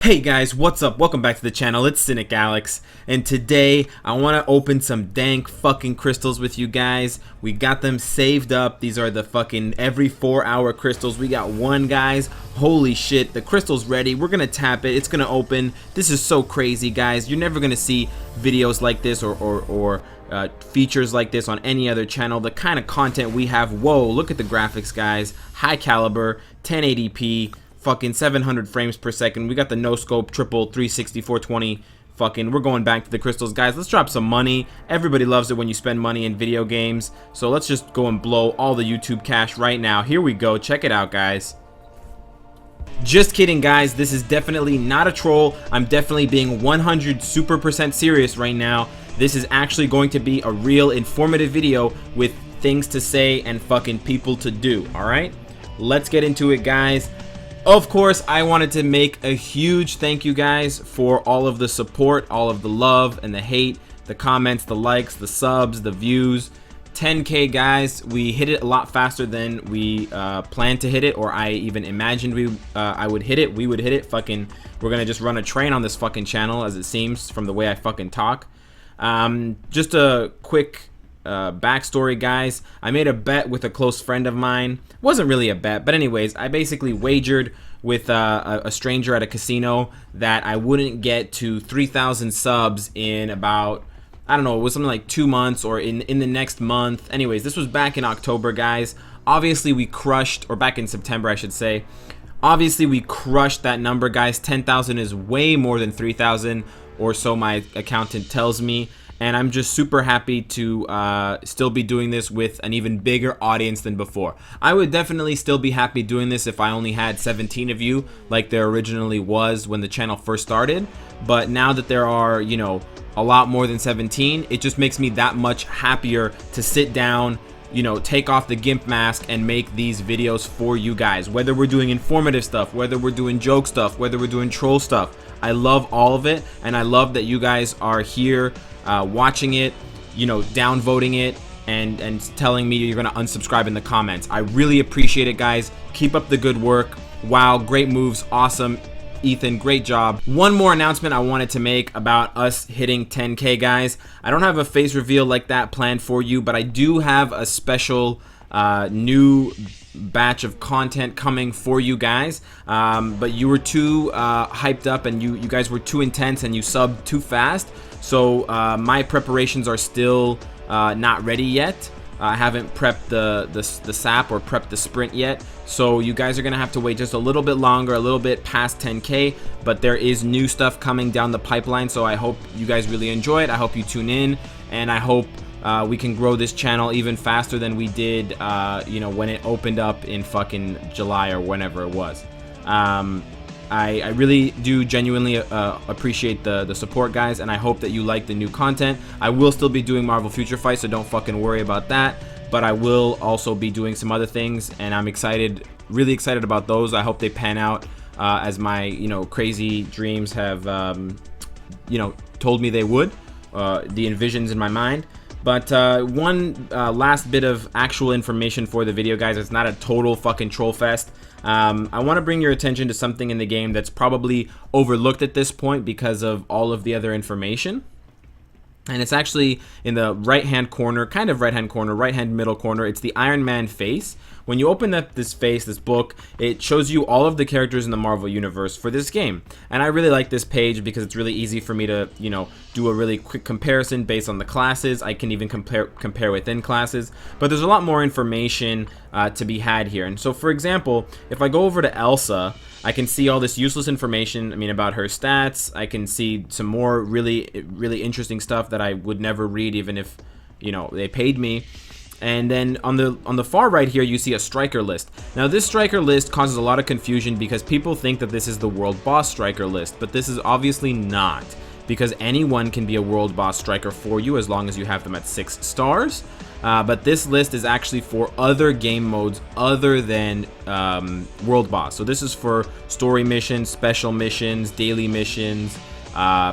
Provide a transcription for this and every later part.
Hey guys, what's up? Welcome back to the channel. It's Cynicalex, and today I want to open some dank fucking crystals with you guys. We got them saved up. These are the fucking every 4-hour crystals. We got one, guys. Holy shit, the crystal's ready. We're gonna tap it. It's gonna open. This is so crazy, guys. You're never gonna see videos like this or features like this on any other channel. The kind of content we have. Whoa, look at the graphics, guys. High caliber, 1080p. Fucking 700 frames per second. We got the no scope, triple 360, 420. Fucking, we're going back to the crystals, guys. Let's drop some money. Everybody loves it when you spend money in video games. So let's just go and blow all the YouTube cash right now. Here we go. Check it out, guys. Just kidding, guys. This is definitely not a troll. I'm definitely being 100 super% serious right now. This is actually going to be a real informative video with things to say and fucking people to do. All right, let's get into it, guys. Of course, I wanted to make a huge thank you, guys, for all of the support, all of the love and the hate, the comments, the likes, the subs, the views. 10K, guys. We hit it a lot faster than we planned to hit it, or I even imagined I would hit it. We would hit it. Fucking, we're gonna just run a train on this fucking channel, as it seems from the way I fucking talk. Just a quick backstory, guys. I made a bet with a close friend of mine. It wasn't really a bet, but anyways, I basically wagered with a stranger at a casino that I wouldn't get to 3,000 subs in about, I don't know, it was something like 2 months or in the next month. Anyways, this was back in October, guys. Obviously we crushed, or back in September I should say. Obviously we crushed that number, guys. 10,000 is way more than 3,000 or so, my accountant tells me. And I'm just super happy to still be doing this with an even bigger audience than before. I would definitely still be happy doing this if I only had 17 of you like there originally was when the channel first started. But now that there are, you know, a lot more than 17, it just makes me that much happier to sit down, you know, take off the GIMP mask and make these videos for you guys. Whether we're doing informative stuff, whether we're doing joke stuff, whether we're doing troll stuff, I love all of it, and I love that you guys are here watching it, you know, downvoting it, and telling me you're gonna unsubscribe in the comments. I really appreciate it, guys. Keep up the good work. Wow, great moves, awesome. Ethan, great job. One more announcement I wanted to make about us hitting 10K, guys. I don't have a face reveal like that planned for you, but I do have a special new batch of content coming for you guys. But you were too hyped up, and you guys were too intense, and you subbed too fast. So my preparations are still not ready yet. I haven't prepped the sap or prepped the sprint yet, so you guys are gonna have to wait just a little bit longer, a little bit past 10K. But there is new stuff coming down the pipeline, so I hope you guys really enjoy it. I hope you tune in, and I hope we can grow this channel even faster than we did, you know, when it opened up in fucking July or whenever it was. I really do genuinely appreciate the support, guys, and I hope that you like the new content. I will still be doing Marvel Future Fight, so don't fucking worry about that. But I will also be doing some other things, and I'm excited, really excited about those. I hope they pan out as my, you know, crazy dreams have, you know, told me they would. The envisions in my mind. But one last bit of actual information for the video, guys. It's not a total fucking troll fest. I want to bring your attention to something in the game that's probably overlooked at this point because of all of the other information. And it's actually in the right-hand corner, kind of right-hand corner, right-hand middle corner. It's the Iron Man face. When you open up this face, this book, it shows you all of the characters in the Marvel Universe for this game. And I really like this page because it's really easy for me to, you know, do a really quick comparison based on the classes. I can even compare within classes. But there's a lot more information to be had here. And so, for example, if I go over to Elsa, I can see all this useless information, I mean, about her stats. I can see some more really interesting stuff that I would never read even if, you know, they paid me. And then on the far right here, you see a striker list. Now this striker list causes a lot of confusion because people think that this is the world boss striker list, but this is obviously not, because anyone can be a world boss striker for you as long as you have them at 6 stars. But this list is actually for other game modes other than world boss. So this is for story missions, special missions, daily missions,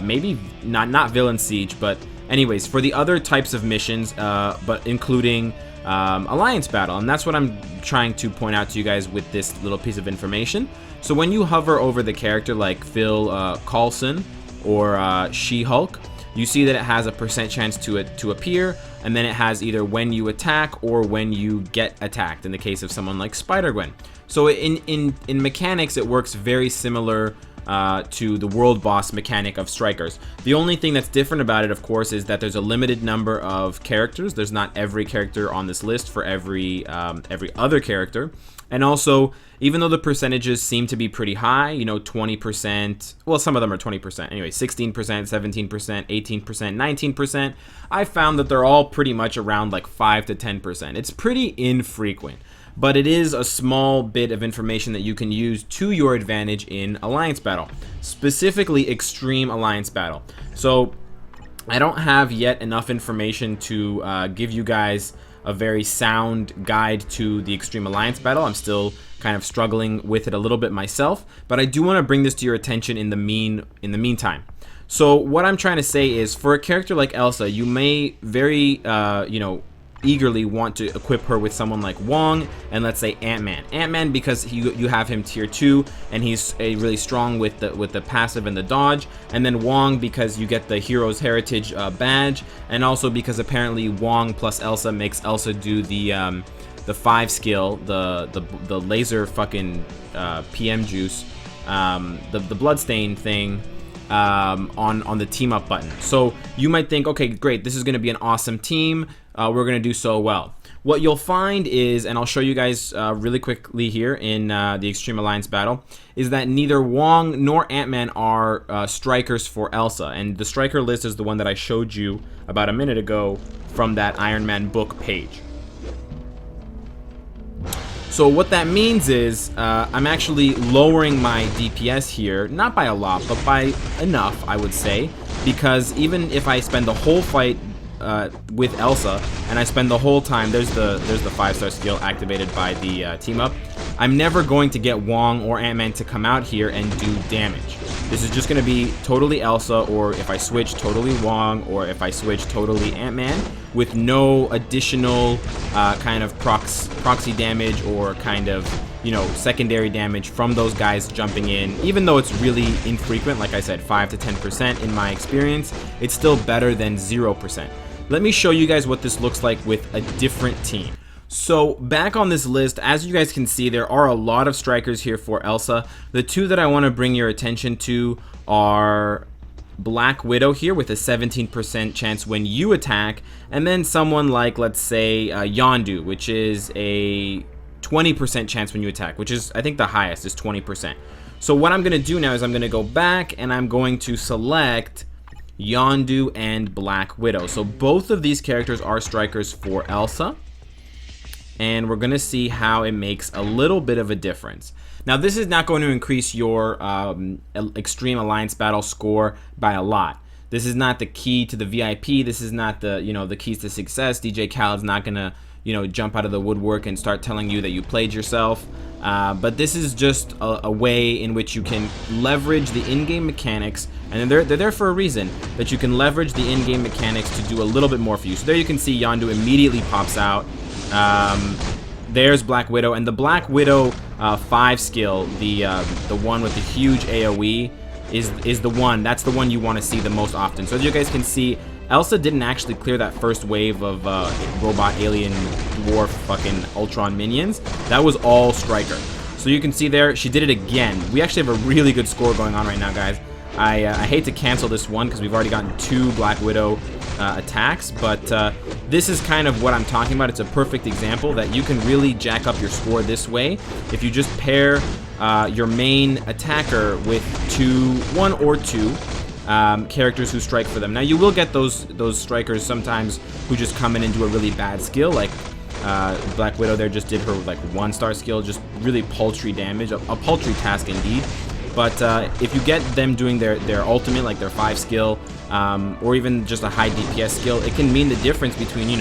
maybe not villain siege, but anyways, for the other types of missions, but including alliance battle, and that's what I'm trying to point out to you guys with this little piece of information. So when you hover over the character like Phil Coulson or She-Hulk, you see that it has a % chance to appear, and then it has either when you attack or when you get attacked in the case of someone like Spider-Gwen. So in mechanics, it works very similar to the world boss mechanic of strikers. The only thing that's different about it, of course, is that there's a limited number of characters. There's not every character on this list for every other character. And also, even though the percentages seem to be pretty high, you know, 20%, well, some of them are 20%, anyway, 16%, 17%, 18%, 19%, I found that they're all pretty much around like 5 to 10%. It's pretty infrequent, but it is a small bit of information that you can use to your advantage in Alliance Battle, specifically Extreme Alliance Battle. So I don't have yet enough information to give you guys a very sound guide to the Extreme Alliance Battle. I'm still kind of struggling with it a little bit myself, but I do want to bring this to your attention in the meantime. So what I'm trying to say is, for a character like Elsa, you may very eagerly want to equip her with someone like Wong and, let's say, Ant-Man. Ant-Man because you have him tier 2 and he's really strong with the passive and the dodge, and then Wong because you get the Hero's Heritage badge, and also because apparently Wong plus Elsa makes Elsa do the 5 skill, the laser fucking PM juice, the bloodstain thing, on the team up button. So you might think, okay, great, this is going to be an awesome team, we're going to do so well. What you'll find is, and I'll show you guys really quickly here in the Extreme Alliance Battle, is that neither Wong nor Ant-Man are strikers for Elsa, and the striker list is the one that I showed you about a minute ago from that Iron Man book page. So what that means is I'm actually lowering my DPS here, not by a lot, but by enough, I would say, because even if I spend the whole fight with Elsa and I spend the whole time, there's the 5-star skill activated by the team up, I'm never going to get Wong or Ant-Man to come out here and do damage. This is just going to be totally Elsa, or if I switch, totally Wong, or if I switch, totally Ant-Man, with no additional kind of proxy damage or kind of, secondary damage from those guys jumping in. Even though it's really infrequent, like I said, 5 to 10% in my experience, it's still better than 0%. Let me show you guys what this looks like with a different team. So back on this list, as you guys can see, there are a lot of strikers here for Elsa. The two that I want to bring your attention to are Black Widow here with a 17% chance when you attack, and then someone like, let's say, Yondu, which is a 20% chance when you attack, which is, I think, the highest is 20%. So what I'm going to do now is I'm going to go back and I'm going to select Yondu and Black Widow. So both of these characters are strikers for Elsa, and we're going to see how it makes a little bit of a difference. Now, this is not going to increase your Extreme Alliance Battle score by a lot. This is not the key to the VIP. This is not the, the keys to success. DJ Khaled's not going to, jump out of the woodwork and start telling you that you played yourself. But this is just a way in which you can leverage the in-game mechanics, and they're there for a reason, that you can leverage the in-game mechanics to do a little bit more for you. So there you can see Yondu immediately pops out. There's Black Widow, and the Black Widow 5 skill, the one with the huge AoE, is the one. That's the one you want to see the most often. So as you guys can see, Elsa didn't actually clear that first wave of robot, alien, dwarf, fucking Ultron minions. That was all striker. So you can see there, she did it again. We actually have a really good score going on right now, guys. I hate to cancel this one because we've already gotten 2 Black Widow attacks, but this is kind of what I'm talking about. It's a perfect example that you can really jack up your score this way if you just pair your main attacker with 1 or 2 characters who strike for them. Now, you will get those strikers sometimes who just come in and do a really bad skill, like Black Widow there just did her like 1-star skill, just really paltry damage, a paltry task indeed. But if you get them doing their ultimate, like their 5 skill, or even just a high DPS skill, it can mean the difference between,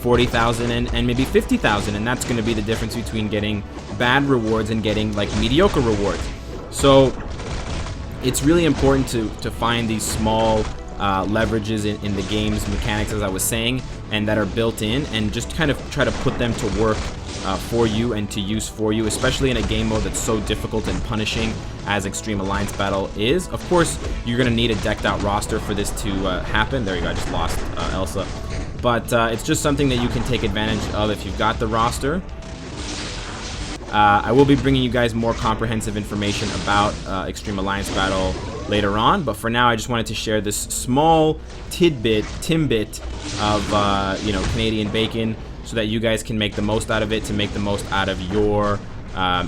40,000 and maybe 50,000, and that's going to be the difference between getting bad rewards and getting like mediocre rewards. So it's really important to find these small leverages in the game's mechanics, as I was saying, and that are built in, and just kind of try to put them to work for you and to use for you, especially in a game mode that's so difficult and punishing as Extreme Alliance Battle is. Of course, you're going to need a decked out roster for this to happen. There you go, I just lost Elsa. But it's just something that you can take advantage of if you've got the roster. I will be bringing you guys more comprehensive information about Extreme Alliance Battle later on, but for now I just wanted to share this small timbit of you know, Canadian bacon, so that you guys can make the most out of it, to make the most out of your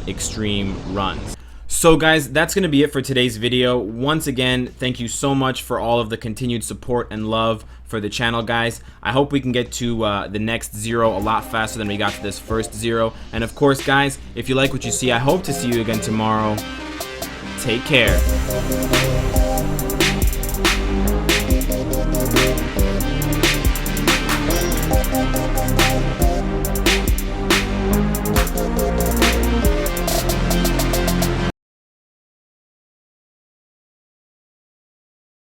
extreme runs. So guys, that's going to be it for today's video. Once again, thank you so much for all of the continued support and love for the channel, guys. I hope we can get to the next 0 a lot faster than we got to this first 0. And of course, guys, if you like what you see, I hope to see you again tomorrow. Take care.